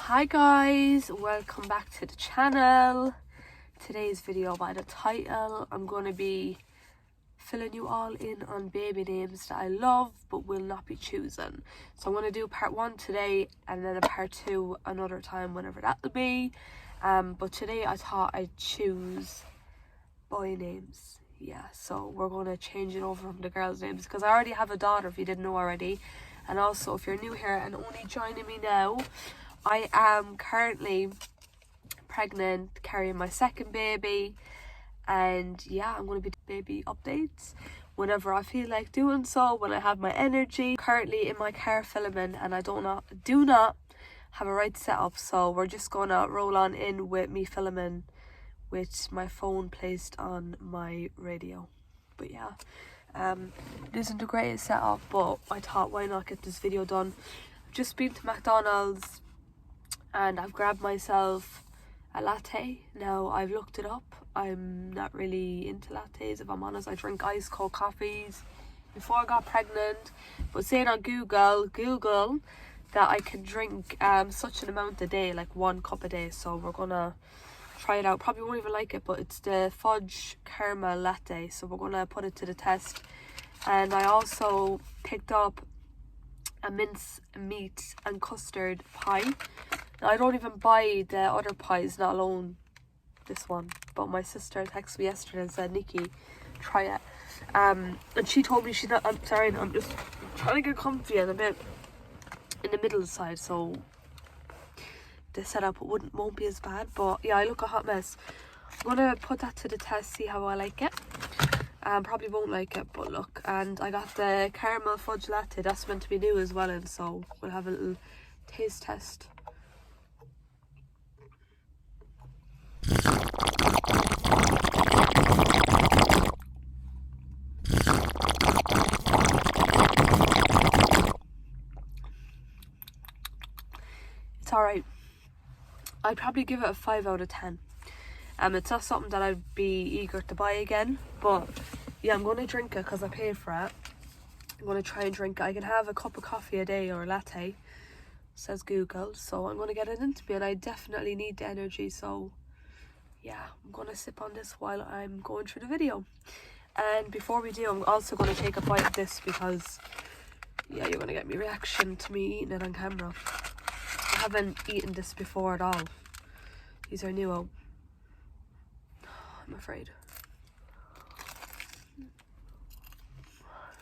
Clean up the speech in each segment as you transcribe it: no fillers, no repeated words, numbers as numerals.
Hi guys, welcome back to the channel. Today's video, by the title, I'm going to be filling you all in on baby names that I love but will not be choosing. So I'm going to do part 1 today and then a part 2 another time, whenever that will be. But today I thought I'd choose boy names. Yeah, so we're going to change it over from the girls' names because I already have a daughter, if you didn't know already. And also, if you're new here and only joining me now, I am currently pregnant, carrying my second baby, and yeah, I'm going to be doing baby updates whenever I feel like doing so, when I have my energy. Currently in my car filming, and I do not have a right setup, so we're just going to roll on in with me filming with my phone placed on my radio. But yeah, it isn't the greatest setup, but I thought, why not get this video done. I've just been to McDonald's and I've grabbed myself a latte. Now, I've looked it up. I'm not really into lattes, if I'm honest. I drink ice cold coffees before I got pregnant, but saying on Google that I can drink such an amount a day, like 1 cup a day. So we're gonna try it out. Probably won't even like it, but it's the fudge caramel latte, so we're gonna put it to the test. And I also picked up a mince meat and custard pie. Now, I don't even buy the other pies, not alone this one, but my sister texted me yesterday and said, Nikki, try it. And she told me she's not, I'm sorry, I'm just trying to get comfy and a bit in the middle side, so the setup won't be as bad. But yeah, I look a hot mess. I'm gonna put that to the test, see how I like it. Probably won't like it, but look. And I got the caramel fudge latte, that's meant to be new as well, and so we'll have a little taste test. It's alright. I'd probably give it a 5 out of 10. It's not something that I'd be eager to buy again, but yeah, I'm going to drink it because I paid for it. I'm going to try and drink it. I can have a cup of coffee a day or a latte, says Google, so I'm going to get it into me, and I definitely need the energy. So yeah, I'm going to sip on this while I'm going through the video. And before we do, I'm also going to take a bite of this because yeah, you're going to get me reaction to me eating it on camera. I haven't eaten this before at all. These are new out, I'm afraid.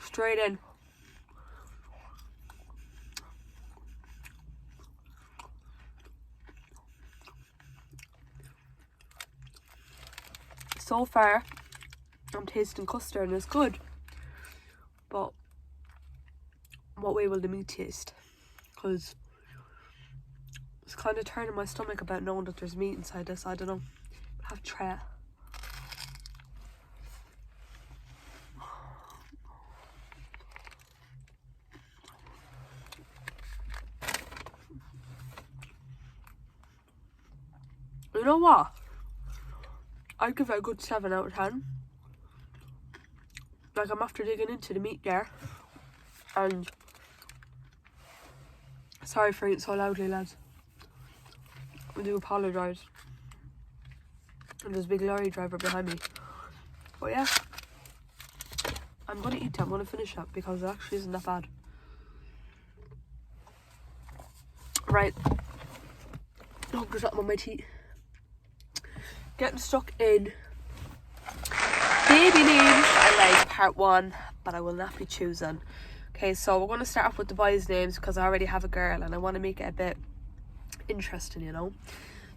Straight in. So far, I'm tasting custard and it's good. But what way will the meat taste? Because it's kind of turning my stomach about knowing that there's meat inside this. I don't know. I'll have to try it. You know what? I'd give it a good 7 out of 10. Like, I'm after digging into the meat there. And sorry for eating so loudly, lads. I do apologise. And there's a big lorry driver behind me. But yeah, I'm going to eat it. I'm going to finish it because it actually isn't that bad. Right. Oh, there's something on my teeth. Getting stuck in baby names. I like part 1, but I will not be choosing. Okay, so we're going to start off with the boys' names because I already have a girl and I want to make it a bit interesting, you know.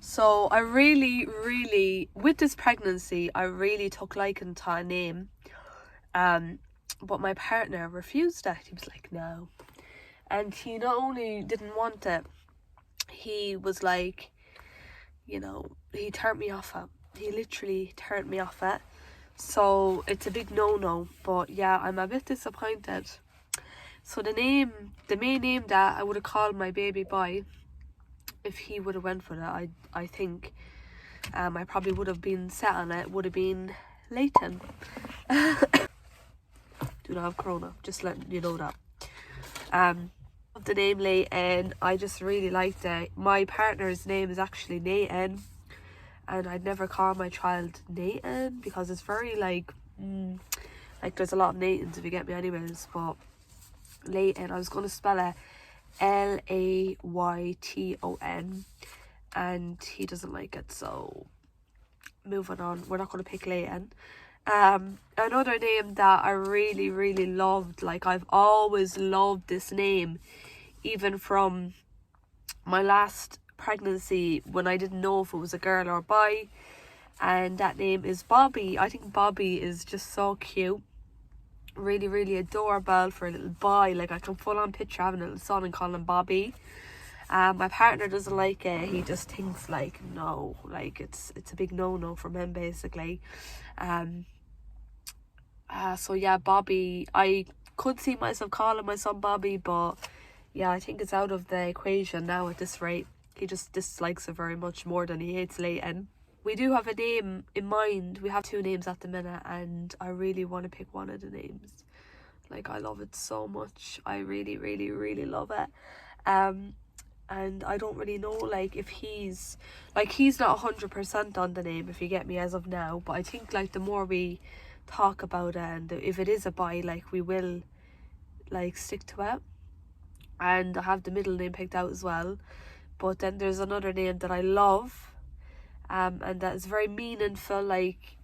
So I really, with this pregnancy, I really took liking to a name. But my partner refused it. He was like, no. And he not only didn't want it, he was like, you know, he turned me off it. He literally turned me off it. So it's a big no-no. But yeah, I'm a bit disappointed. So the main name that I would have called my baby boy, if he would have went for that, I think I probably would have been set on it, would have been Leighton. Do not have corona, just letting you know that. The name Leighton, I just really liked it. My partner's name is actually Nathan, and I'd never call my child Nathan because it's very like there's a lot of Nathans, if you get me, anyways. But Leighton, I was going to spell it Layton, and he doesn't like it, so moving on. We're not going to pick Leighton. Another name that I really, really loved, like I've always loved this name, even from my last pregnancy when I didn't know if it was a girl or a boy, and that name is Bobby. I think Bobby is just so cute, really, really adorable for a little boy. Like, I can full on picture having a little son and calling him Bobby. My partner doesn't like it. He just thinks like, no, like it's a big no from him, basically. So yeah, Bobby, I could see myself calling my son Bobby, but yeah, I think it's out of the equation now at this rate. He just dislikes it very much more than he hates Leighton. We do have a name in mind. We have 2 names at the minute, and I really want to pick one of the names. Like, I love it so much. I really, really, really love it. And I don't really know, like, if he's not 100% on the name, if you get me, as of now. But I think, like, the more we talk about it, and if it is a boy, like, we will, like, stick to it. And I have the middle name picked out as well. But then there's another name that I love, and that is very meaningful, like,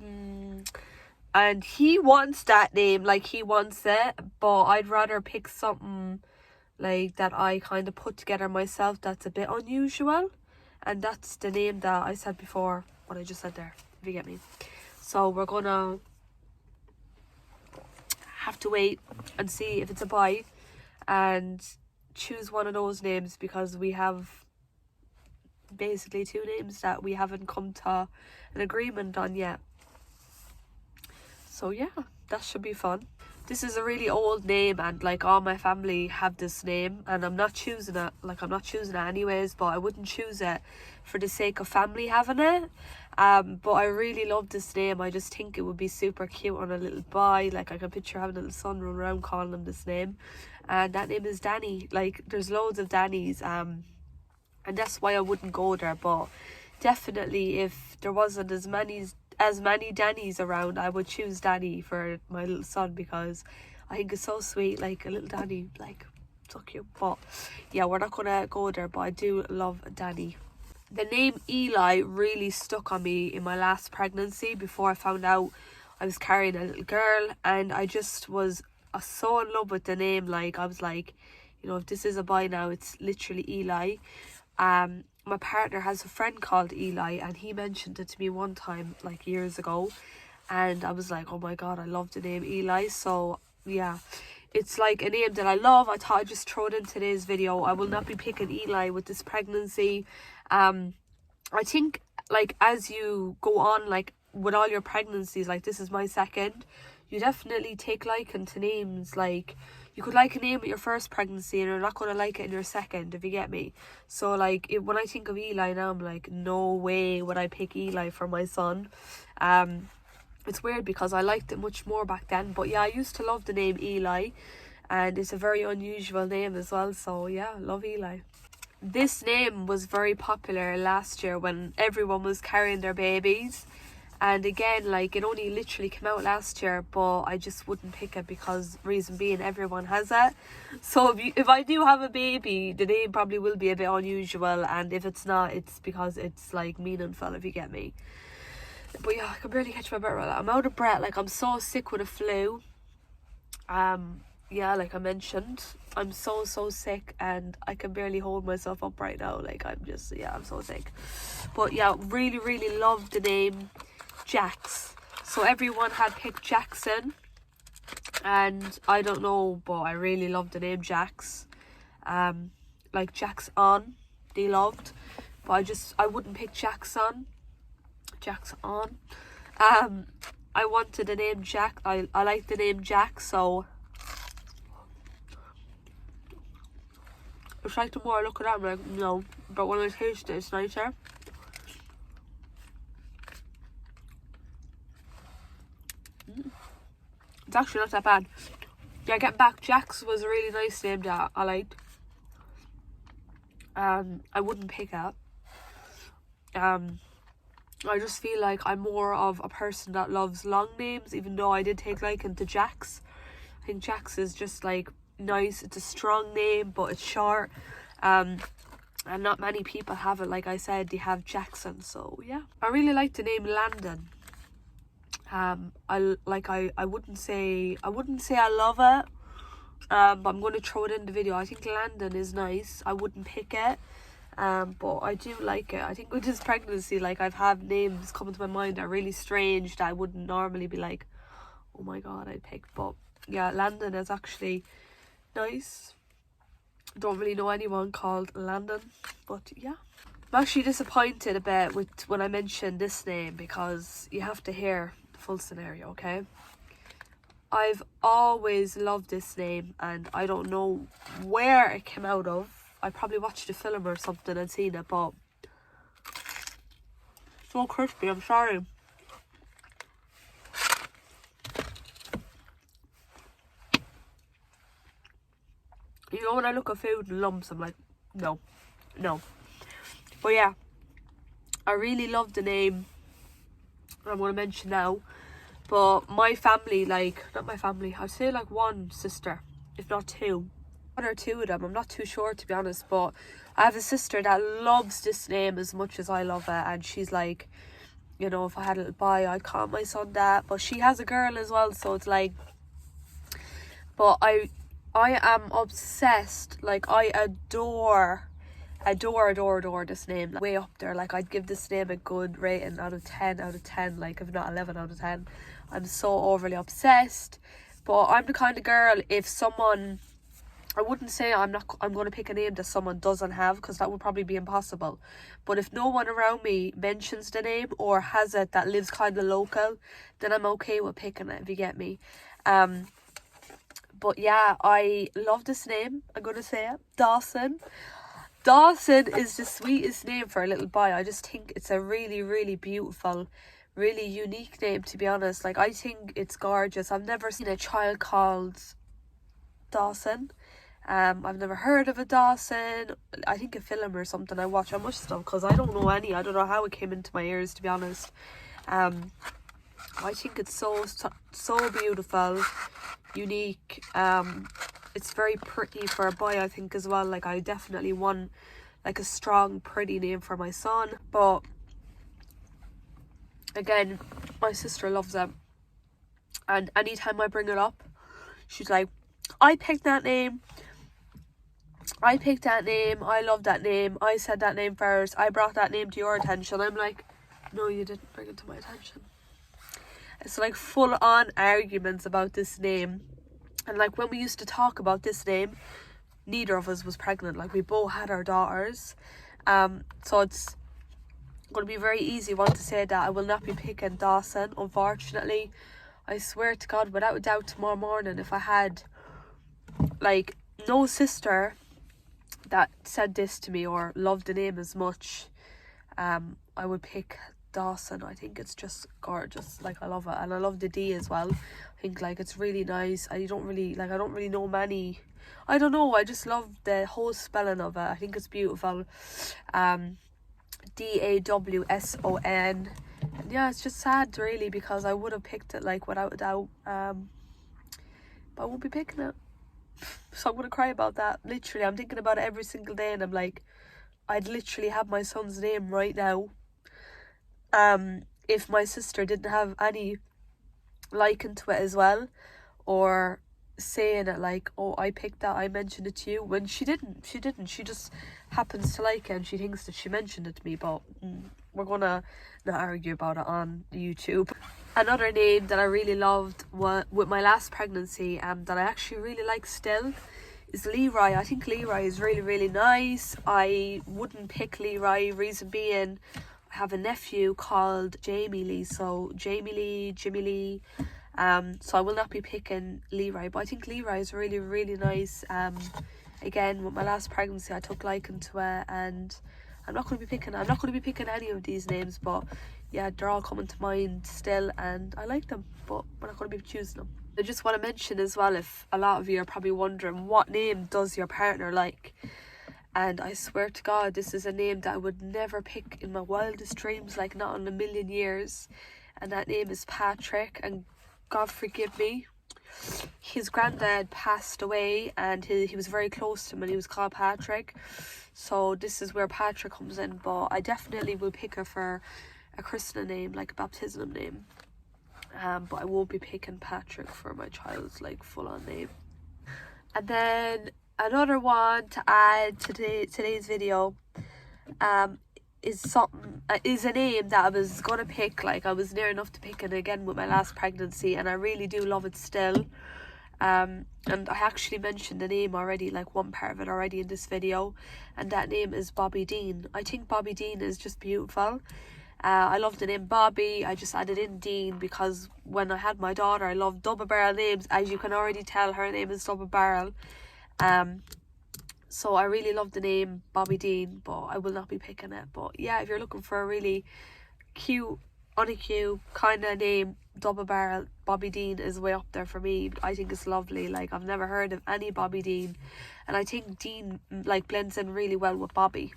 and he wants that name, like, he wants it, but I'd rather pick something like that I kind of put together myself that's a bit unusual, and that's the name that I said before, what I just said there, if you get me. So we're gonna have to wait and see if it's a boy and choose one of those names, because we have basically 2 names that we haven't come to an agreement on yet. So yeah, that should be fun. This is a really old name, and like all my family have this name, and I'm not choosing it. Like, I'm not choosing it anyways, but I wouldn't choose it for the sake of family having it. But I really love this name. I just think it would be super cute on a little boy. Like, I can picture having a little son run around calling him this name, and that name is Danny. Like, there's loads of Dannys, and that's why I wouldn't go there. But definitely, if there wasn't as many Dannys around, I would choose Danny for my little son, because I think it's so sweet, like a little Danny, like, so cute. But yeah, we're not gonna go there, but I do love Danny. The name Eli really stuck on me in my last pregnancy, before I found out I was carrying a little girl, and I just was so in love with the name. Like, I was like, you know, if this is a boy now, it's literally Eli. My partner has a friend called Eli, and he mentioned it to me one time, like, years ago, and I was like, oh my god, I love the name Eli. So yeah, it's like a name that I love. I thought I'd just throw it in today's video. I will not be picking Eli with this pregnancy. I think, like, as you go on, like, with all your pregnancies, like, this is my second, you definitely take liking to names. Like, you could like a name at your first pregnancy and you're not going to like it in your second, if you get me. So, like, when I think of Eli now, I'm like, no way would I pick Eli for my son. It's weird because I liked it much more back then. But yeah, I used to love the name Eli, and it's a very unusual name as well. So yeah, love Eli. This name was very popular last year when everyone was carrying their babies. And again, like, it only literally came out last year, but I just wouldn't pick it because, reason being, everyone has it. So if I do have a baby, the name probably will be a bit unusual, and if it's not, it's because it's, like, meaningful, if you get me. But yeah, I can barely catch my breath. I'm out of breath. Like, I'm so sick with a flu. Yeah, like I mentioned, I'm so sick, and I can barely hold myself up right now. Like, I'm so sick. But yeah, really, really love the name Jax. So everyone had picked Jackson, and I don't know, but I really love the name Jax. Like Jackson, they loved, but I wouldn't pick Jackson. I wanted the name Jack. I like the name Jack, so it's like, the more I look at it, I'm like, no, but when I taste it, it's nicer. It's actually not that bad. Yeah, getting back, Jax was a really nice name that I liked. I wouldn't pick it. I just feel like I'm more of a person that loves long names, even though I did take liking to Jax. I think Jax is just like nice. It's a strong name, but it's short. And not many people have it. Like I said, they have Jackson. So yeah, I really like the name Landon. I wouldn't say I love it. But I'm going to throw it in the video. I think Landon is nice. I wouldn't pick it. But I do like it. I think with this pregnancy, like, I've had names come into my mind that are really strange that I wouldn't normally be like, oh my god, I'd pick. But yeah, Landon is actually nice. Don't really know anyone called Landon, but yeah. I'm actually disappointed a bit with when I mentioned this name, because you have to hear the full scenario, okay? I've always loved this name, and I don't know where it came out of. I probably watched a film or something and seen it, but so crispy, I'm sorry. You know, when I look at food in lumps, I'm like, no. But yeah, I really love the name I'm going to mention now. But my family, like, not my family, I'd say like one sister, if not two. One or two of them, I'm not too sure to be honest, but I have a sister that loves this name as much as I love it, and she's like, you know, if I had a little boy, I'd call my son that. But she has a girl as well, so it's like, but I am obsessed. Like, I adore this name, like, way up there. Like, I'd give this name a good rating out of 10 out of 10, like, if not 11 out of 10. I'm so overly obsessed. But I'm the kind of girl, if someone, I wouldn't say I'm going to pick a name that someone doesn't have, because that would probably be impossible. But if no one around me mentions the name or has it that lives kind of local, then I'm okay with picking it, if you get me. But yeah, I love this name. I'm going to say it. Dawson. Dawson is the sweetest name for a little boy. I just think it's a really, really beautiful, really unique name, to be honest. Like, I think it's gorgeous. I've never seen a child called Dawson. I've never heard of a Dawson. I think a film or something I watch. I must have, because I don't know any. I don't know how it came into my ears, to be honest. I think it's so beautiful, unique. It's very pretty for a boy, I think, as well. Like, I definitely want like a strong, pretty name for my son. But again, my sister loves it, and anytime I bring it up, she's like, I picked that name, I love that name, I said that name first, I brought that name to your attention. I'm like, no, you didn't bring it to my attention. It's like full on arguments about this name. And like, when we used to talk about this name, neither of us was pregnant. Like, we both had our daughters. So it's going to be very easy one to say that I will not be picking Dawson, unfortunately. I swear to God, without a doubt, tomorrow morning, if I had like no sister that said this to me or loved the name as much, I would pick Dawson. I think it's just gorgeous. Like, I love it, and I love the D as well. I think like it's really nice. I don't really know many. I don't know, I just love the whole spelling of it. I think it's beautiful. Dawson. And yeah, it's just sad really, because I would have picked it, like, without a doubt. But I won't be picking it. So I'm gonna cry about that. Literally, I'm thinking about it every single day, and I'm like, I'd literally have my son's name right now. If my sister didn't have any liking to it as well, or saying it like, oh, I picked that, I mentioned it to you, when she didn't. She just happens to like it, and she thinks that she mentioned it to me. But we're gonna not argue about it on YouTube. Another name that I really loved with my last pregnancy, that I actually really like still, is Leroy. I think Leroy is really, really nice. I wouldn't pick Leroy, reason being, I have a nephew called Jimmy Lee. So Jimmy Lee. So I will not be picking Leroy, but I think Leroy is really, really nice. Again, with my last pregnancy, I took liking to it, and I'm not going to be picking any of these names, but yeah, they're all coming to mind still, and I like them, but we're not going to be choosing them. I just want to mention as well, if a lot of you are probably wondering, what name does your partner like? And I swear to God, this is a name that I would never pick in my wildest dreams, like not in a million years. And that name is Patrick, and God forgive me, his granddad passed away and he was very close to him and he was called Patrick. So this is where Patrick comes in, but I definitely will pick her for a christening name, like a baptismal name. But I won't be picking Patrick for my child's like full-on name. And then another one to add to today's video is a name that I was gonna pick. Like I was near enough to pick it again with my last pregnancy, and I really do love it still. And I actually mentioned the name already, like one part of it already in this video, and that name is Bobby Dean. I think Bobby Dean is just beautiful. I love the name Bobby. I just added in Dean because when I had my daughter, I loved double barrel names. As you can already tell, her name is double barrel. So I really love the name Bobby Dean, but I will not be picking it. But yeah, if you're looking for a really cute, uncute kind of name, double barrel, Bobby Dean is way up there for me. I think it's lovely. Like I've never heard of any Bobby Dean, and I think Dean like blends in really well with Bobby.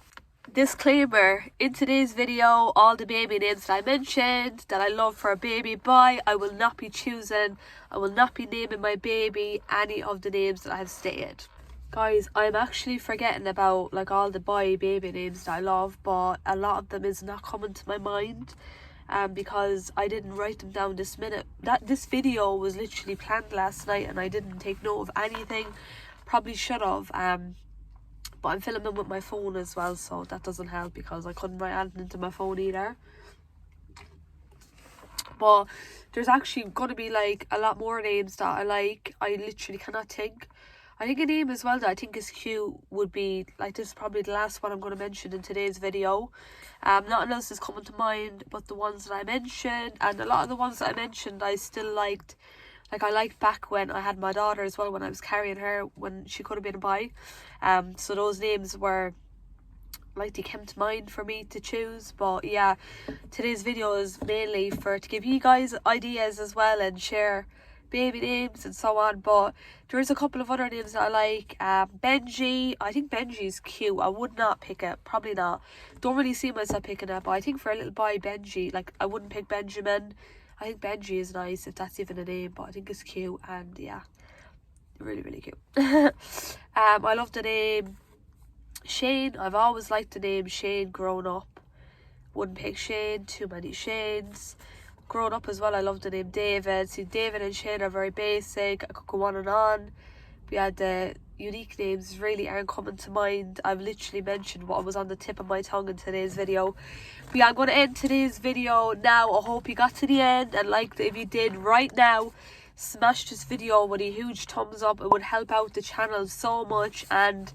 Disclaimer, in today's video, all the baby names that I mentioned that I love for a baby boy, I will not be choosing. I will not be naming my baby any of the names that I have stated. Guys, I'm actually forgetting about like all the boy baby names that I love, but a lot of them is not coming to my mind because I didn't write them down this minute. This video was literally planned last night and I didn't take note of anything. Probably should have. But I'm filming with my phone as well, so that doesn't help because I couldn't write anything into my phone either. But there's actually going to be like a lot more names that I like. I literally cannot think. I think a name as well that I think is cute would be, like, this is probably the last one I'm going to mention in today's video. Nothing else is coming to mind but the ones that I mentioned, and a lot of the ones that I mentioned I still liked. Like I liked back when I had my daughter as well, when I was carrying her, when she could have been a boy. So those names were, like, they came to mind for me to choose. But yeah, today's video is mainly to give you guys ideas as well and share baby names and so on. But there's a couple of other names that I like. Benji, I think Benji is cute. I would not pick it, probably not. Don't really see myself picking it, but I think for a little boy, Benji, like I wouldn't pick Benjamin. I think Benji is nice, if that's even a name, but I think it's cute, and yeah, really, really cute. I love the name Shane. I've always liked the name Shane growing up. Wouldn't pick Shane, too many Shanes. Growing up as well, I love the name David. See, David and Shane are very basic. I could go on and on. But yeah, the unique names really aren't coming to mind. I've literally mentioned what was on the tip of my tongue in today's video. But yeah, I'm going to end today's video now. I hope you got to the end and liked it. If you did, right now, smash this video with a huge thumbs up. It would help out the channel so much. And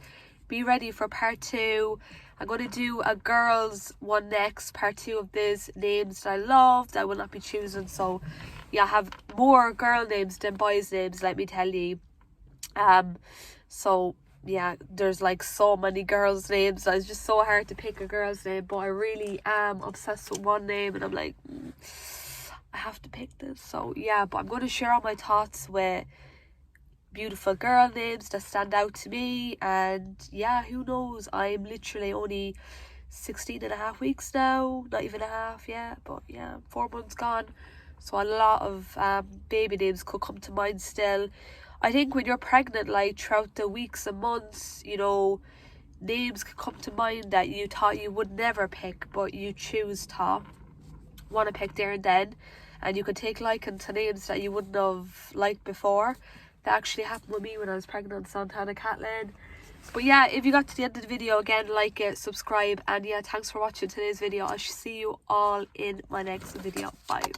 be ready for part 2. I'm going to do a girls one next, part 2 of these names that I love that I will not be choosing. So yeah, I have more girl names than boys names, let me tell you. So yeah, there's like so many girls names. It's just so hard to pick a girl's name, but I really am obsessed with one name and I'm like, I have to pick this. So yeah, but I'm going to share all my thoughts with beautiful girl names that stand out to me. And yeah, who knows, I'm literally only 16.5 weeks now, not even a half yet, but yeah, 4 months gone. So a lot of baby names could come to mind still. I think when you're pregnant, like throughout the weeks and months, you know, names could come to mind that you thought you would never pick, but you want to pick there and then. And you could take liking to names that you wouldn't have liked before. That actually happened with me when I was pregnant on Santana Catlin. But yeah, if you got to the end of the video, again, like it, subscribe, and yeah, thanks for watching today's video. I shall see you all in my next video. Bye.